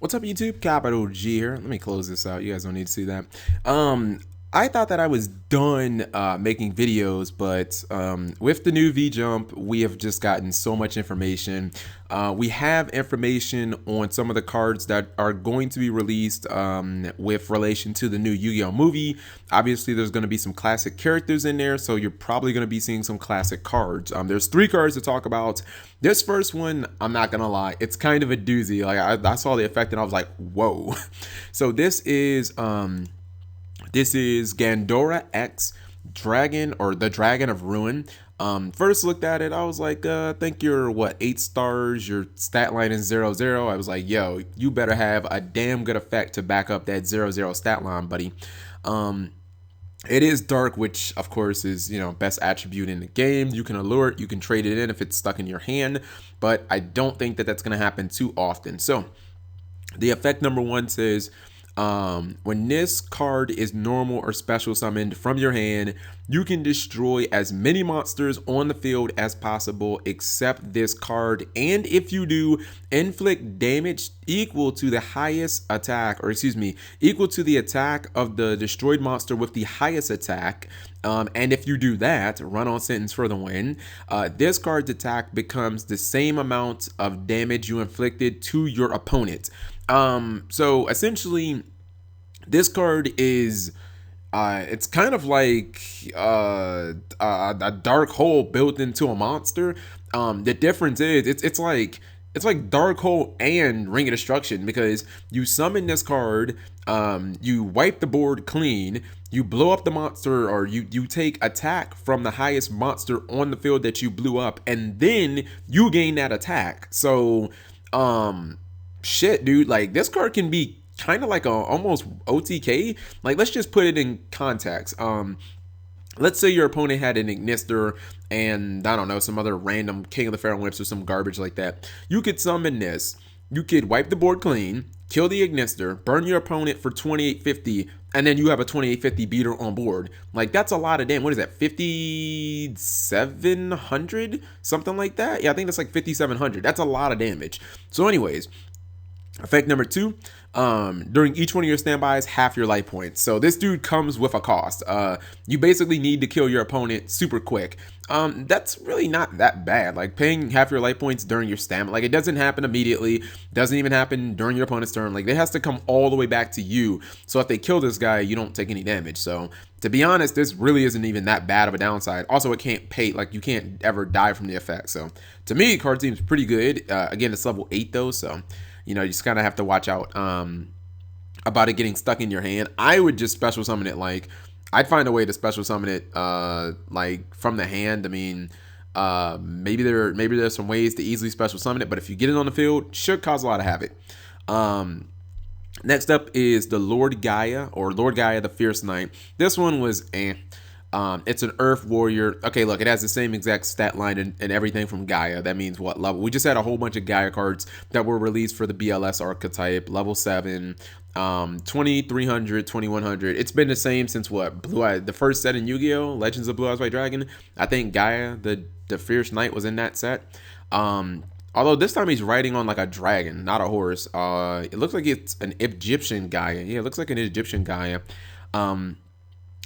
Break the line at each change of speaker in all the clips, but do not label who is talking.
What's up, YouTube? Capital G here. Let me close this out. You guys don't need to see that. I thought that I was done making videos, but with the new V-Jump, we have just gotten so much information. We have information on some of the cards that are going to be released with relation to the new Yu-Gi-Oh movie. Obviously, there's going to be some classic characters in there, so you're probably going to be seeing some classic cards. There's 3 cards to talk about. This first one, I'm not going to lie, it's kind of a doozy. Like I saw the effect and I was like, whoa. So this is Gandora X Dragon, or the Dragon of Ruin. First looked at it, I was like, I think you're what, 8 stars, your stat line is 0-0. I was like, yo, you better have a damn good effect to back up that 0-0 stat line, buddy. It is dark, which of course is, best attribute in the game. You can allure it, you can trade it in if it's stuck in your hand, but I don't think that that's going to happen too often. So the effect number 1 says, when this card is normal or special summoned from your hand, you can destroy as many monsters on the field as possible except this card, and if you do, inflict damage equal to the highest attack, or excuse me, equal to the attack of the destroyed monster with the highest attack. And if you do that, run on sentence for the win. This card's attack becomes the same amount of damage you inflicted to your opponent. So essentially, this card is it's kind of like a dark hole built into a monster. The difference is it's like Dark Hole and Ring of Destruction, because you summon this card, you wipe the board clean, you blow up the monster, or you take attack from the highest monster on the field that you blew up, and then you gain that attack. So shit, dude, like this card can be kind of like a almost OTK. Like, let's just put it in context. Let's say your opponent had an Ignister and, I don't know, some other random King of the Pharaoh Whips or some garbage like that. You could summon this. You could wipe the board clean, kill the Ignister, burn your opponent for 2850, and then you have a 2850 beater on board. Like, that's a lot of damage. What is that, 5700? Something like that? Yeah, I think that's like 5700. That's a lot of damage. So anyways, effect number 2, during each one of your standbys, half your life points. So this dude comes with a cost. You basically need to kill your opponent super quick. That's really not that bad. Like, paying half your life points during your stamina, like, it doesn't happen immediately, doesn't even happen during your opponent's turn. Like, it has to come all the way back to you. So if they kill this guy, you don't take any damage. So to be honest, this really isn't even that bad of a downside. Also, it can't pay, like, you can't ever die from the effect. So to me, card seems pretty good. Again, it's level 8 though, so you just kind of have to watch out about it getting stuck in your hand. I would just special summon it. Like, I'd find a way to special summon it like from the hand. I mean, maybe there's some ways to easily special summon it, but if you get it on the field, should cause a lot of havoc. Next up is the Lord Gaia, or Lord Gaia the Fierce Knight. This one was it's an Earth Warrior. Okay, look, it has the same exact stat line and everything from Gaia. That means what level? We just had a whole bunch of Gaia cards that were released for the BLS archetype, level 7, 2300, 2100. It's been the same since what? Blue Eye, the first set in Yu-Gi-Oh! Legends of Blue Eyes White Dragon. I think Gaia, the Fierce Knight, was in that set. Although this time he's riding on like a dragon, not a horse. It looks like it's an Egyptian Gaia. Yeah, it looks like an Egyptian Gaia.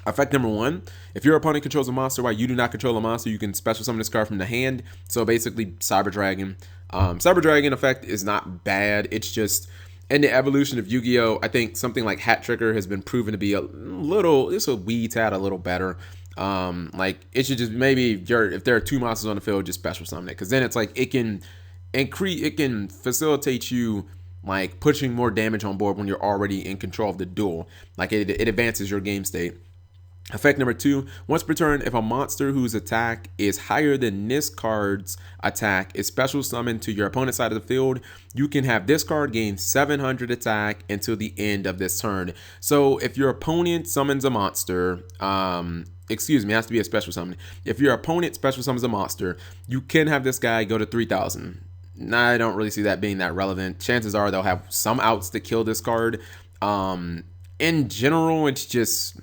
Effect number 1, if your opponent controls a monster while you do not control a monster, you can special summon this card from the hand. So basically, Cyber Dragon. Cyber Dragon effect is not bad. It's just, in the evolution of Yu-Gi-Oh!, I think something like Hat Tricker has been proven to be a wee tad a little better. Like, it should just, maybe if there are 2 monsters on the field, just special summon it, because then it's like it can facilitate you like pushing more damage on board when you're already in control of the duel. Like, it advances your game state. Effect number 2, once per turn, if a monster whose attack is higher than this card's attack is special summoned to your opponent's side of the field, you can have this card gain 700 attack until the end of this turn. So if your opponent summons a monster, excuse me, it has to be a special summon. If your opponent special summons a monster, you can have this guy go to 3000. I don't really see that being that relevant. Chances are they'll have some outs to kill this card. In general, it's just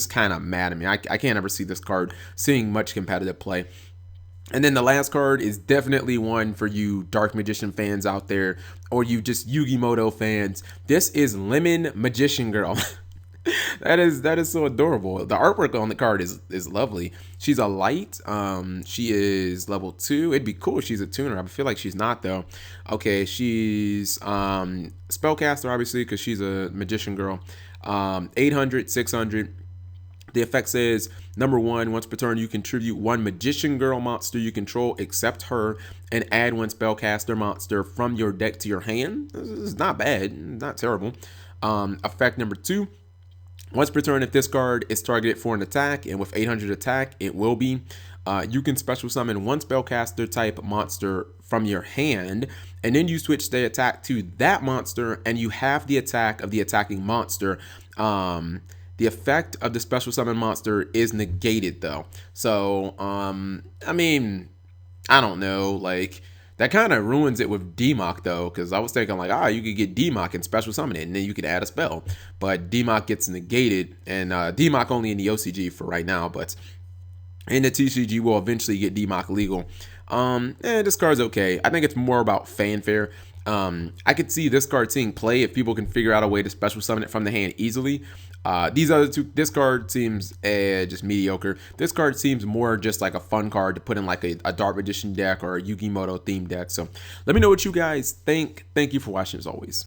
kind of mad at me. I can't ever see this card seeing much competitive play. And then the last card is definitely one for you Dark Magician fans out there, or you just Yu-Gi-Oh fans. This is Lemon Magician Girl. That is so adorable. The artwork on the card is lovely. She's a light. She is level 2. It'd be cool if she's a tuner. I feel like she's not though. Okay, she's spellcaster obviously because she's a magician girl. 800, 600. The effect says, number 1, once per turn, you contribute 1 Magician Girl monster you control except her, and add 1 Spellcaster monster from your deck to your hand. This is not bad, not terrible. Effect number 2, once per turn, if this card is targeted for an attack, and with 800 attack, it will be, you can special summon 1 Spellcaster type monster from your hand, and then you switch the attack to that monster, and you have the attack of the attacking monster. The effect of the special summon monster is negated though. So, I mean, I don't know. Like, that kind of ruins it with DMOC though, because I was thinking like, you could get DMOC and special summon it, and then you could add a spell. But DMOC gets negated, and DMOC only in the OCG for right now, but in the TCG will eventually get DMOC legal. This card's okay. I think it's more about fanfare. I could see this card seeing play if people can figure out a way to special summon it from the hand easily. These other two, this card seems just mediocre. This card seems more just like a fun card to put in like a Dark Magician deck or a Yu-Gi-Oh themed deck. So let me know what you guys think. Thank you for watching as always.